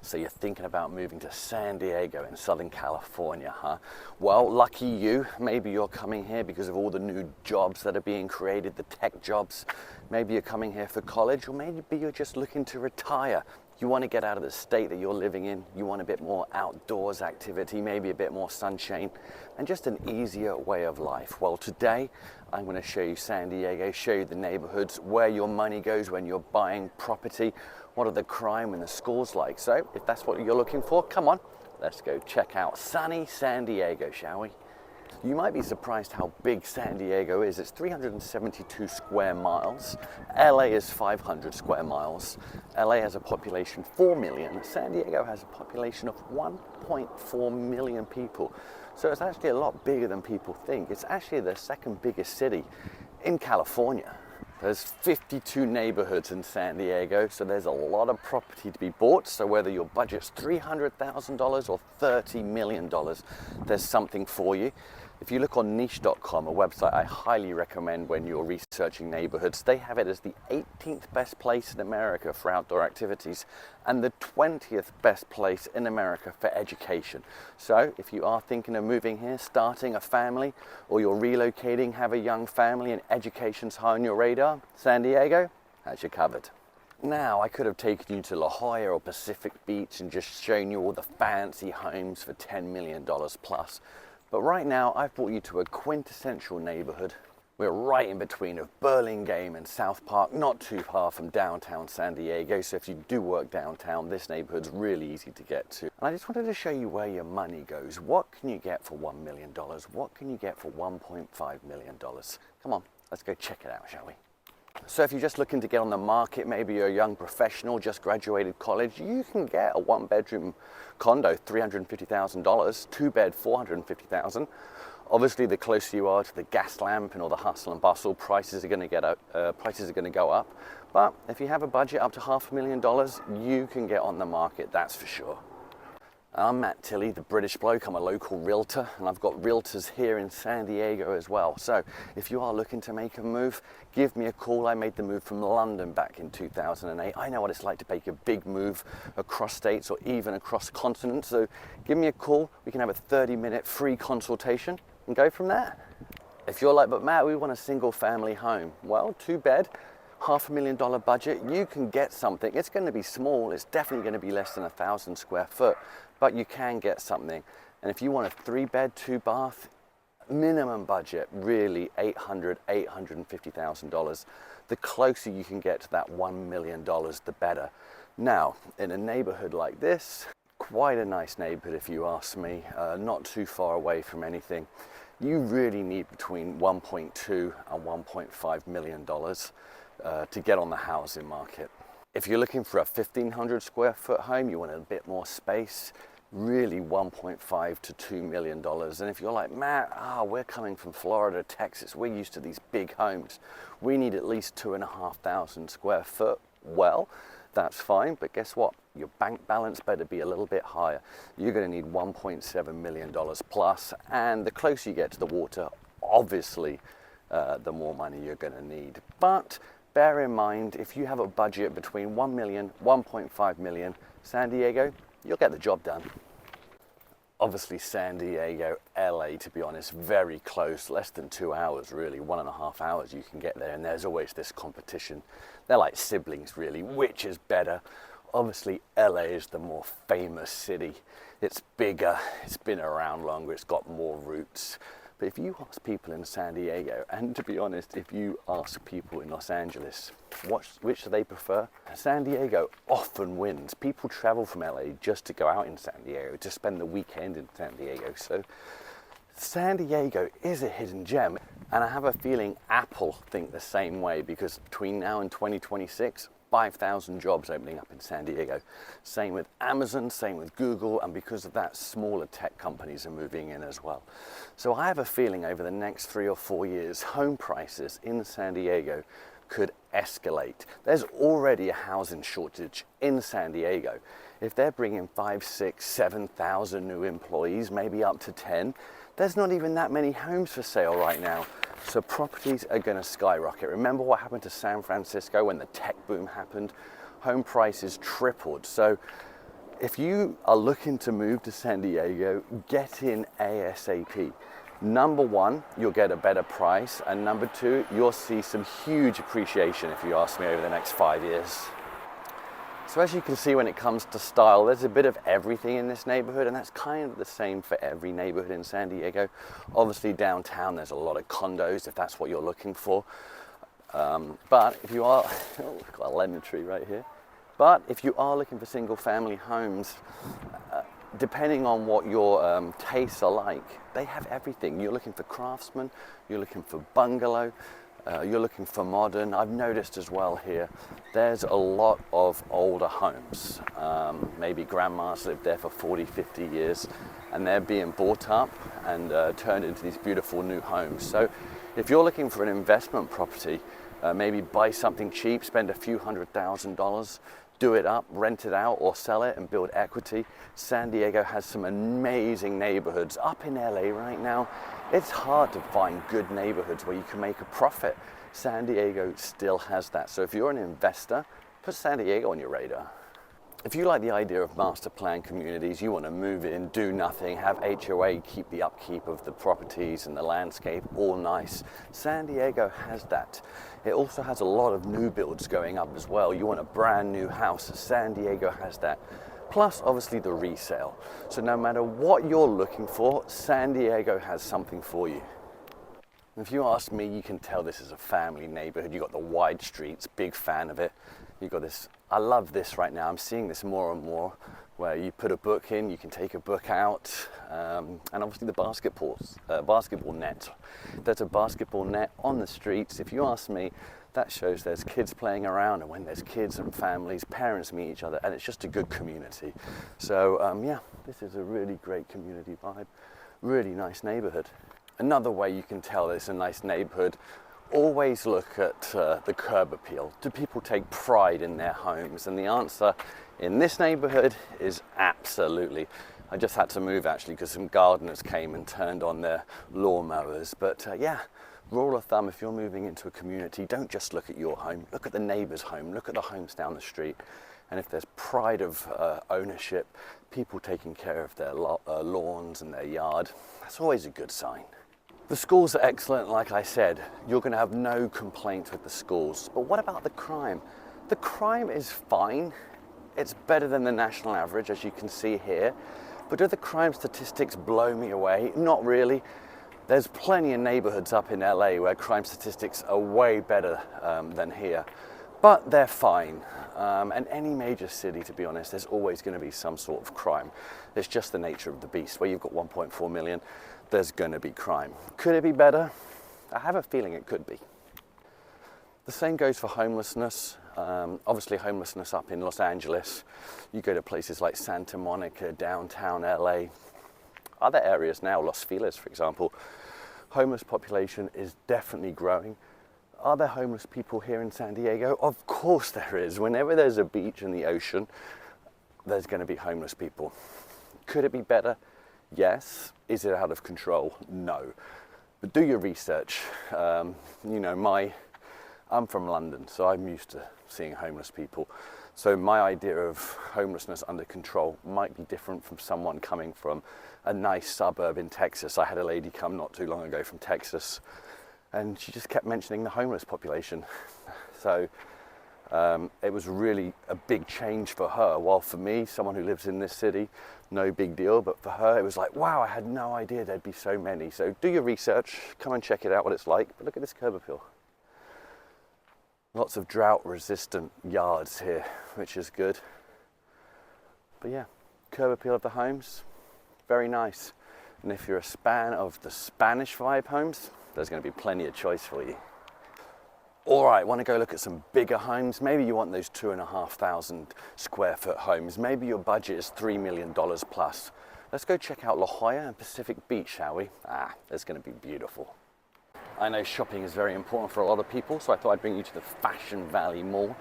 So you're thinking about moving to San Diego in Southern California, huh? Well, lucky you. Maybe you're coming here because of all the new jobs that are being created, the tech jobs. Maybe you're coming here for college, or maybe you're just looking to retire. You want to get out of the state that you're living in. You want a bit more outdoors activity, maybe a bit more sunshine, and just an easier way of life. Well, today I'm going to show you San Diego, show you the neighborhoods, where your money goes when you're buying property, what are the crime and the schools like. So if that's what you're looking for, come on, let's go check out sunny San Diego, shall we? You might be surprised how big San Diego is. It's 372 square miles. LA is 500 square miles. LA has a population 4 million. San Diego has a population of 1.4 million people. So it's actually a lot bigger than people think. It's actually the second biggest city in California. There's 52 neighborhoods in San Diego, so there's a lot of property to be bought. So whether your budget's $300,000 or $30 million, there's something for you. If you look on niche.com, a website I highly recommend when you're researching neighborhoods, they have it as the 18th best place in America for outdoor activities and the 20th best place in America for education. So if you are thinking of moving here, starting a family, or you're relocating, have a young family and education's high on your radar, San Diego has you covered. Now, I could have taken you to La Jolla or Pacific Beach and just shown you all the fancy homes for $10 million plus. But right now, I've brought you to a quintessential neighborhood. We're right in between of Burlingame and South Park, not too far from downtown San Diego. So if you do work downtown, this neighborhood's really easy to get to. And I just wanted to show you where your money goes. What can you get for $1 million? What can you get for $1.5 million? Come on, let's go check it out, shall we? So if you're just looking to get on the market, maybe you're a young professional, just graduated college, you can get a one-bedroom condo, $350,000, two-bed, $450,000. Obviously, the closer you are to the gas lamp and all the hustle and bustle, prices are going to go up. But if you have a budget up to $500,000, you can get on the market, that's for sure. I'm Matt Tilley, the British bloke. I'm a local realtor, and I've got realtors here in San Diego as well. So if you are looking to make a move, give me a call. I made the move from London back in 2008. I know what it's like to make a big move across states or even across continents. So give me a call. We can have a 30-minute free consultation and go from there. If you're like, but Matt, we want a single family home. Well, two-bed, $500,000 budget, you can get something. It's going to be small. It's definitely going to be less than 1,000 square foot, but you can get something. And if you want a 3-bed, 2-bath, minimum budget, really $850,000. The closer you can get to that $1 million, the better. Now, in a neighborhood like this, quite a nice neighborhood if you ask me, not too far away from anything. You really need between 1.2 and $1.5 million to get on the housing market. If you're looking for a 1,500 square foot home, you want a bit more space, really $1.5 to $2 million. And if you're like, Matt, we're coming from Florida, Texas, we're used to these big homes. We need at least 2,500 square foot. Well, that's fine, but guess what? Your bank balance better be a little bit higher. You're going to need $1.7 million plus, and the closer you get to the water, obviously, the more money you're going to need. But bear in mind, if you have a budget between 1 million, 1.5 million, San Diego, you'll get the job done. Obviously San Diego, LA, to be honest, very close, less than 2 hours really, 1.5 hours you can get there, and there's always this competition. They're like siblings really, which is better? Obviously LA is the more famous city. It's bigger, it's been around longer, it's got more roots. But if you ask people in San Diego, and to be honest, if you ask people in Los Angeles, which do they prefer? San Diego often wins. People travel from LA just to go out in San Diego, to spend the weekend in San Diego. So San Diego is a hidden gem. And I have a feeling Apple think the same way, because between now and 2026, 5,000 jobs opening up in San Diego. Same with Amazon, same with Google, and because of that, smaller tech companies are moving in as well. So I have a feeling over the next 3 or 4 years, home prices in San Diego could escalate. There's already a housing shortage in San Diego. If they're bringing 5, 6, 7,000 new employees, maybe up to 10, there's not even that many homes for sale right now. So properties are going to skyrocket. Remember what happened to San Francisco when the tech boom happened? Home prices tripled. So If you are looking to move to San Diego, get in ASAP. Number one, you'll get a better price, and number two, you'll see some huge appreciation, if you ask me, over the next 5 years. So as you can see, when it comes to style, there's a bit of everything in this neighborhood, and that's kind of the same for every neighborhood in San Diego. Obviously downtown, there's a lot of condos, if that's what you're looking for. But if you are, got a lemon tree right here. But if you are looking for single family homes, depending on what your tastes are like, they have everything. You're looking for craftsman, you're looking for bungalow, you're looking for modern. I've noticed as well here, there's a lot of older homes. Maybe grandmas lived there for 40, 50 years, and they're being bought up and turned into these beautiful new homes. So if you're looking for an investment property, maybe buy something cheap, spend a few $100,000, do it up, rent it out, or sell it and build equity. San Diego has some amazing neighborhoods. Up in LA right now, it's hard to find good neighborhoods where you can make a profit. San Diego still has that. So if you're an investor, put San Diego on your radar. If you like the idea of master plan communities, you want to move in, do nothing, have HOA, keep the upkeep of the properties and the landscape all nice, San Diego has that. It also has a lot of new builds going up as well. You want a brand new house, San Diego has that. Plus, obviously, the resale. So no matter what you're looking for, San Diego has something for you. If you ask me, you can tell this is a family neighborhood. You've got the wide streets, big fan of it. You've got this, I love this right now. I'm seeing this more and more, where you put a book in, you can take a book out, and obviously the basketball net. There's a basketball net on the streets. If you ask me, that shows there's kids playing around, and when there's kids and families, parents meet each other, and it's just a good community. So yeah, this is a really great community vibe, really nice neighborhood. Another way you can tell it's a nice neighborhood, always look at the curb appeal. Do people take pride in their homes? And the answer in this neighborhood is absolutely. I just had to move actually because some gardeners came and turned on their lawnmowers. But yeah, rule of thumb, if you're moving into a community, don't just look at your home, look at the neighbor's home, look at the homes down the street. And if there's pride of ownership, people taking care of their lawns and their yard, that's always a good sign. The schools are excellent, like I said. You're going to have no complaints with the schools. But what about the crime? The crime is fine. It's better than the national average, as you can see here. But do the crime statistics blow me away? Not really. There's plenty of neighborhoods up in LA where crime statistics are way better than here. But they're fine. And any major city, to be honest, there's always going to be some sort of crime. It's just the nature of the beast. Where you've got 1.4 million, there's going to be crime. Could it be better? I have a feeling it could be. The same goes for homelessness. Obviously homelessness up in Los Angeles. You go to places like Santa Monica, downtown LA, other areas now, Los Feliz, for example. Homeless population is definitely growing. Are there homeless people here in San Diego? Of course there is. Whenever there's a beach in the ocean, there's going to be homeless people. Could it be better? Yes. Is it out of control? No. But do your research. You know, I'm from London, so I'm used to seeing homeless people. So my idea of homelessness under control might be different from someone coming from a nice suburb in Texas. I had a lady come not too long ago from Texas, and she just kept mentioning the homeless population. So it was really a big change for her. While for me, someone who lives in this city, no big deal. But for her, it was like, wow, I had no idea there'd be so many. So do your research, come and check it out what it's like. But look at this curb appeal. Lots of drought-resistant yards here, which is good. But yeah, curb appeal of the homes, very nice. And if you're a fan of the Spanish vibe homes, there's going to be plenty of choice for you. All right, want to go look at some bigger homes? Maybe you want those 2,500 square foot homes. Maybe your budget is $3 million plus. Let's go check out La Jolla and Pacific Beach, shall we? It's going to be beautiful. I know shopping is very important for a lot of people, so I thought I'd bring you to the Fashion Valley Mall,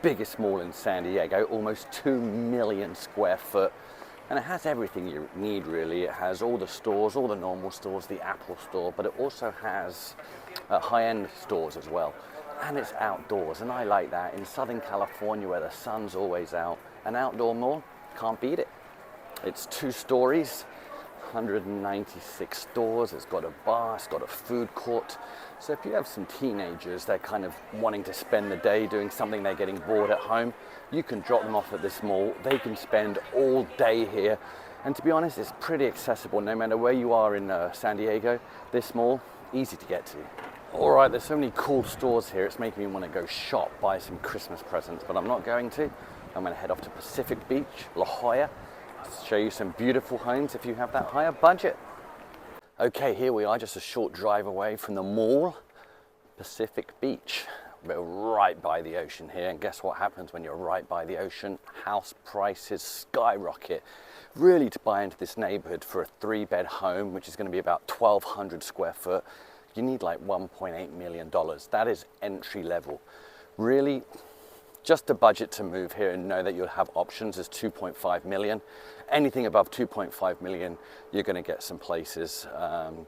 biggest mall in San Diego, almost 2 million square foot. And it has everything you need, really. It has all the stores, all the normal stores, the Apple store, but it also has high-end stores as well. And it's outdoors, and I like that. In Southern California, where the sun's always out, an outdoor mall can't beat it. It's 2 stories, 196 stores, it's got a bar, it's got a food court. So if you have some teenagers, they're kind of wanting to spend the day doing something, they're getting bored at home, you can drop them off at this mall. They can spend all day here. And to be honest, it's pretty accessible no matter where you are in San Diego. This mall, easy to get to. All right, there's so many cool stores here, it's making me want to go shop, buy some Christmas presents, but I'm not going to. I'm going to head off to Pacific Beach, La Jolla, to show you some beautiful homes if you have that higher budget. Okay, here we are, just a short drive away from the mall, Pacific Beach. We're right by the ocean here, and guess what happens when you're right by the ocean? House prices skyrocket. Really, to buy into this neighborhood for a 3-bed home, which is going to be about 1,200 square foot, you need like $1.8 million. That is entry level. Really, just the budget to move here and know that you'll have options is 2.5 million. Anything above 2.5 million, you're going to get some places.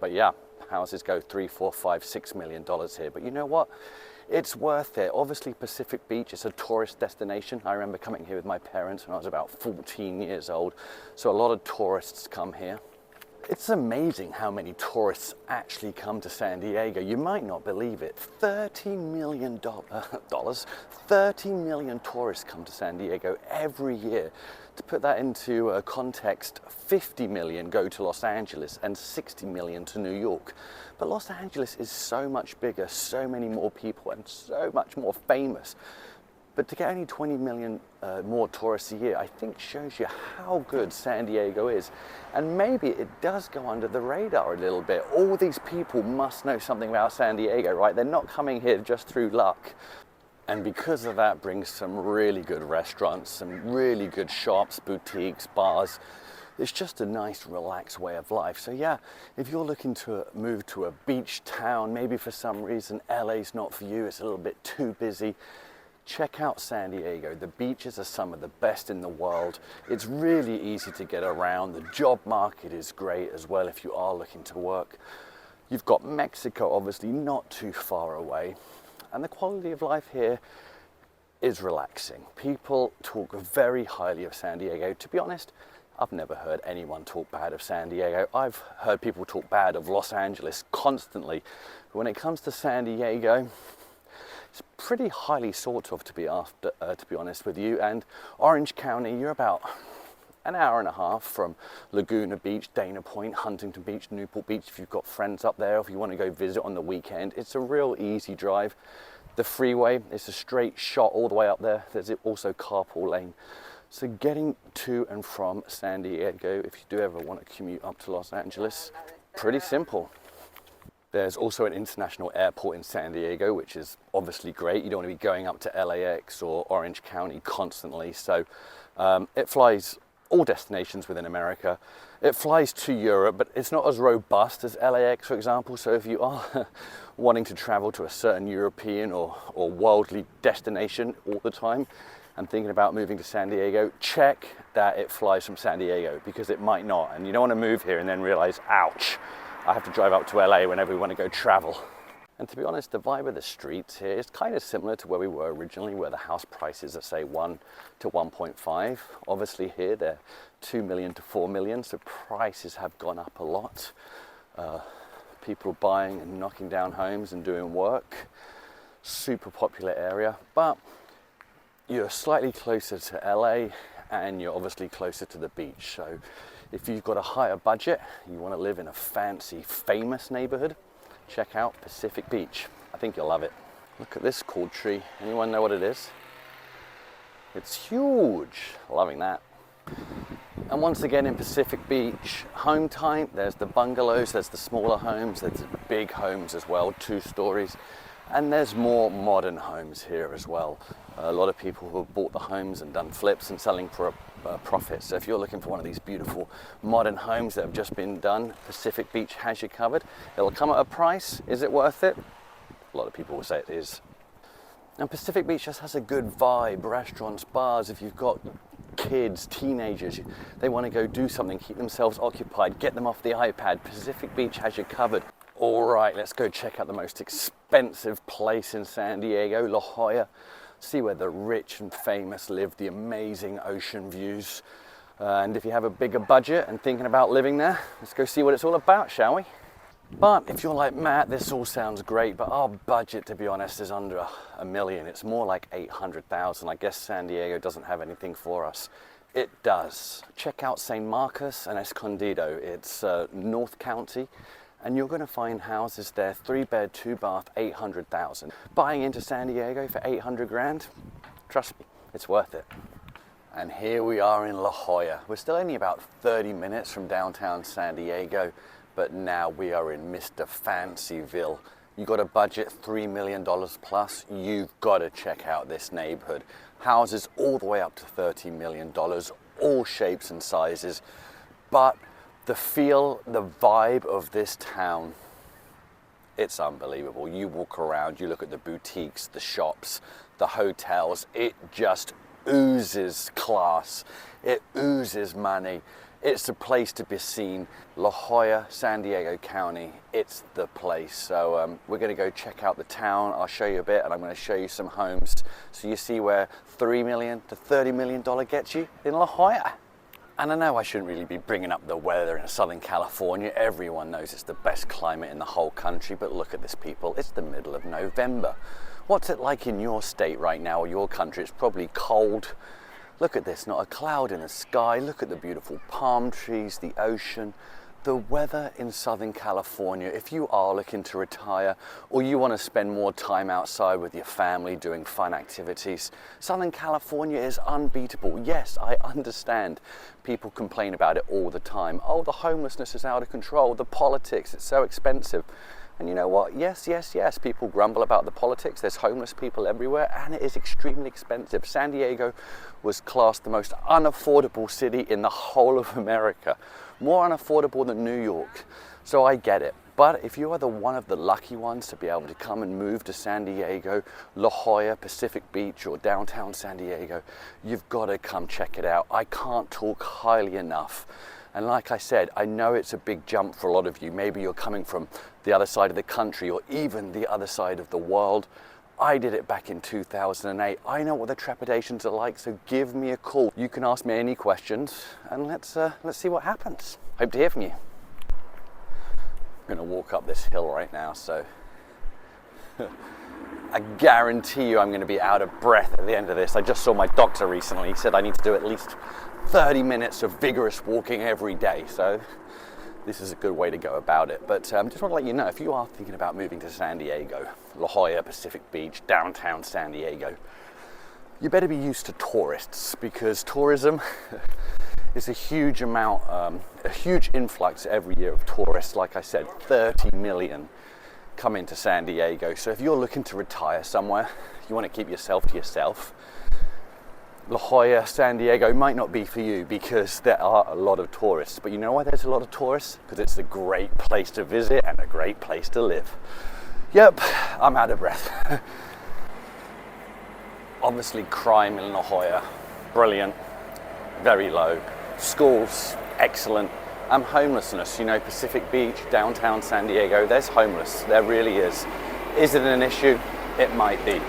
But yeah, houses go $3, $4, $5, $6 million here. But you know what? It's worth it. Obviously, Pacific Beach is a tourist destination. I remember coming here with my parents when I was about 14 years old. So a lot of tourists come here. It's amazing how many tourists actually come to San Diego. You might not believe it. $30 million, 30 million tourists come to San Diego every year. To put that into context, 50 million go to Los Angeles and 60 million to New York. But Los Angeles is so much bigger, so many more people, and so much more famous. But to get only 20 million more tourists a year, I think shows you how good San Diego is. And maybe it does go under the radar a little bit. All these people must know something about San Diego, right? They're not coming here just through luck. And because of that brings some really good restaurants, some really good shops, boutiques, bars. It's just a nice, relaxed way of life. So yeah, if you're looking to move to a beach town, maybe for some reason LA's not for you, it's a little bit too busy, check out San Diego. The beaches are some of the best in the world. It's really easy to get around. The job market is great as well if you are looking to work. You've got Mexico, obviously not too far away. And the quality of life here is relaxing. People talk very highly of San Diego. To be honest, I've never heard anyone talk bad of San Diego. I've heard people talk bad of Los Angeles constantly. But when it comes to San Diego, it's pretty highly sought of, to be honest with you. And Orange County, you're about an hour and a half from Laguna Beach, Dana Point, Huntington Beach, Newport Beach. If you've got friends up there, if you want to go visit on the weekend, it's a real easy drive. The freeway is a straight shot all the way up there. There's also carpool lane. So getting to and from San Diego, if you do ever want to commute up to Los Angeles, pretty simple. There's also an international airport in San Diego, which is obviously great. You don't want to be going up to LAX or Orange County constantly. So it flies all destinations within America. It flies to Europe, but it's not as robust as LAX, for example. So if you are wanting to travel to a certain European or worldly destination all the time and thinking about moving to San Diego, check that it flies from San Diego, because it might not. And you don't want to move here and then realize, ouch, I have to drive up to LA whenever we want to go travel. And to be honest, the vibe of the streets here is kind of similar to where we were originally, where the house prices are, say, 1 to 1.5. Obviously here they're 2 million to 4 million, so prices have gone up a lot. People buying and knocking down homes and doing work. Super popular area, but you're slightly closer to LA and you're obviously closer to the beach. So if you've got a higher budget, you want to live in a fancy, famous neighborhood, check out Pacific Beach. I think you'll love it. Look at this cool tree. Anyone know what it is? It's huge. Loving that. And once again in Pacific Beach, home type, there's the bungalows, there's the smaller homes, there's the big homes as well, 2 stories. And there's more modern homes here as well. A lot of people who have bought the homes and done flips and selling for a profit. So if you're looking for one of these beautiful modern homes that have just been done, Pacific Beach has you covered. It'll come at a price. Is it worth it? A lot of people will say it is. And Pacific Beach just has a good vibe. Restaurants, bars, if you've got kids, teenagers, they want to go do something, keep themselves occupied, get them off the iPad, Pacific Beach has you covered. All right, let's go check out the most expensive place in San Diego, La Jolla. See where the rich and famous live, the amazing ocean views. And if you have a bigger budget and thinking about living there, let's go see what it's all about, shall we? But if you're like, Matt, this all sounds great, but our budget, to be honest, is under $1 million. It's more like 800,000. I guess San Diego doesn't have anything for us. It does. Check out San Marcos and Escondido. It's North County, and you're going to find houses there, 3-bed, 2-bath, 800,000. Buying into San Diego for 800 grand, trust me, it's worth it. And here we are in La Jolla. We're still only about 30 minutes from downtown San Diego, but now we are in Mr. Fancyville. You got a budget $3 million plus, you've got to check out this neighborhood. Houses all the way up to $30 million, all shapes and sizes. But the feel, the vibe of this town, it's unbelievable. You walk around, you look at the boutiques, the shops, the hotels, it just oozes class, it oozes money. It's a place to be seen. La Jolla, San Diego County, it's the place. So we're gonna go check out the town. I'll show you a bit, and I'm gonna show you some homes so you see where $3 million to $30 million gets you in La Jolla. And I know I shouldn't really be bringing up the weather in Southern California. Everyone knows it's the best climate in the whole country, but look at this, people. It's the middle of November. What's it like in your state right now, or your country? It's probably cold. Look at this, not a cloud in the sky. Look at the beautiful palm trees, the ocean. The weather in Southern California, if you are looking to retire or you want to spend more time outside with your family doing fun activities, Southern California is unbeatable. Yes, I understand. People complain about it all the time. Oh, the homelessness is out of control. The politics, it's so expensive. And you know what? Yes, yes, yes. People grumble about the politics. There's homeless people everywhere, and it is extremely expensive. San Diego was classed the most unaffordable city in the whole of America. More unaffordable than New York. So I get it. But if you are one of the lucky ones to be able to come and move to San Diego, La Jolla, Pacific Beach, or downtown San Diego, you've got to come check it out. I can't talk highly enough. And like I said, I know it's a big jump for a lot of you. Maybe you're coming from the other side of the country or even the other side of the world. I did it back in 2008. I know what the trepidations are like, so give me a call. You can ask me any questions, and let's see what happens. Hope to hear from you. I'm gonna walk up this hill right now, so I guarantee you I'm gonna be out of breath at the end of this. I just saw my doctor recently. He said I need to do at least 30 minutes of vigorous walking every day, so this is a good way to go about it. But just want to let you know, if you are thinking about moving to San Diego, La Jolla, Pacific Beach, downtown San Diego, you better be used to tourists, because tourism is a huge amount, a huge influx every year of tourists. Like I said, 30 million come into San Diego. So if you're looking to retire somewhere, you want to keep yourself to yourself, La Jolla, San Diego might not be for you, because there are a lot of tourists. But you know why there's a lot of tourists? Because it's a great place to visit and a great place to live. Yep, I'm out of breath. Obviously crime in La Jolla, brilliant, very low. Schools, excellent. Homelessness, you know, Pacific Beach, downtown San Diego, there's homeless, there really is. Is it an issue? It might be.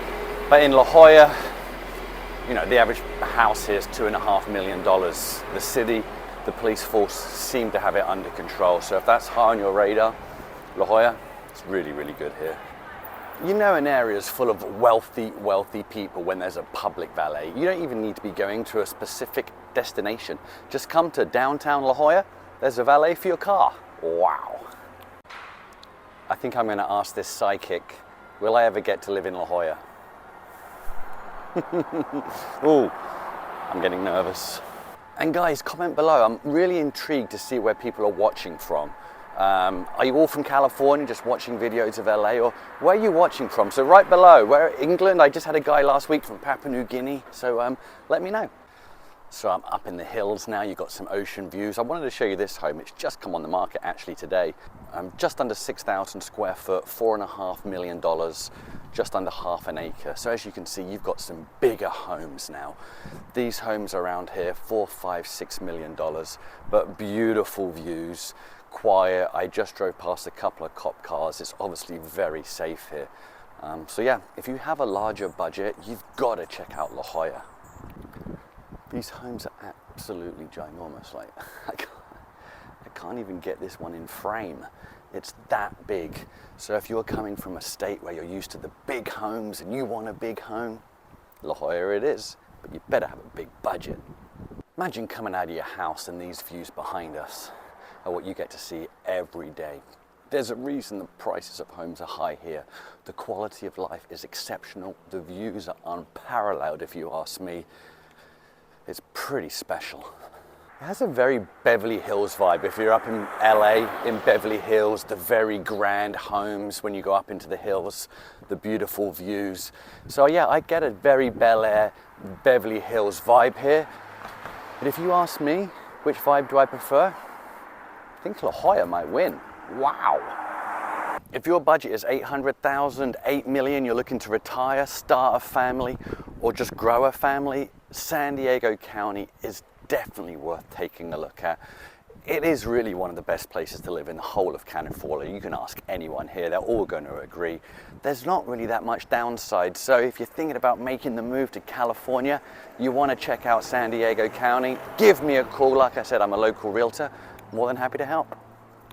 But in La Jolla, you know, the average house here is $2.5 million. The city, the police force seem to have it under control. So if that's high on your radar, La Jolla, it's really, really good here. You know, an area is full of wealthy people when there's a public valet. You don't even need to be going to a specific destination. Just come to downtown La Jolla, there's a valet for your car. Wow. I think I'm gonna ask this psychic, will I ever get to live in La Jolla? Ooh, I'm getting nervous. And guys, comment below. I'm really intrigued to see where people are watching from. Are you all from California, just watching videos of LA, or where are you watching from? So right below, where England? I just had a guy last week from Papua New Guinea, so let me know. So I'm up in the hills now, you've got some ocean views. I wanted to show you this home. It's just come on the market actually today. Just under 6,000 square foot, $4.5 million, just under half an acre. So as you can see, you've got some bigger homes now. These homes around here, $4, $5, $6 million, but beautiful views, quiet. I just drove past a couple of cop cars. It's obviously very safe here. So yeah, if you have a larger budget, you've got to check out La Jolla. These homes are absolutely ginormous. Like, I can't even get this one in frame. It's that big. So if you're coming from a state where you're used to the big homes and you want a big home, La Jolla it is, but you better have a big budget. Imagine coming out of your house and these views behind us are what you get to see every day. There's a reason the prices of homes are high here. The quality of life is exceptional. The views are unparalleled, if you ask me. It's pretty special. It has a very Beverly Hills vibe. If you're up in LA, in Beverly Hills, the very grand homes when you go up into the hills, the beautiful views. So yeah, I get a very Bel Air, Beverly Hills vibe here. But if you ask me, which vibe do I prefer? I think La Jolla might win. Wow. If your budget is 800,000, 8 million, you're looking to retire, start a family, or just grow a family, San Diego County is definitely worth taking a look at. It is really one of the best places to live in the whole of California. You can ask anyone here, they're all going to agree. There's not really that much downside. So if you're thinking about making the move to California, you want to check out San Diego County, give me a call. Like I said, I'm a local realtor. More than happy to help.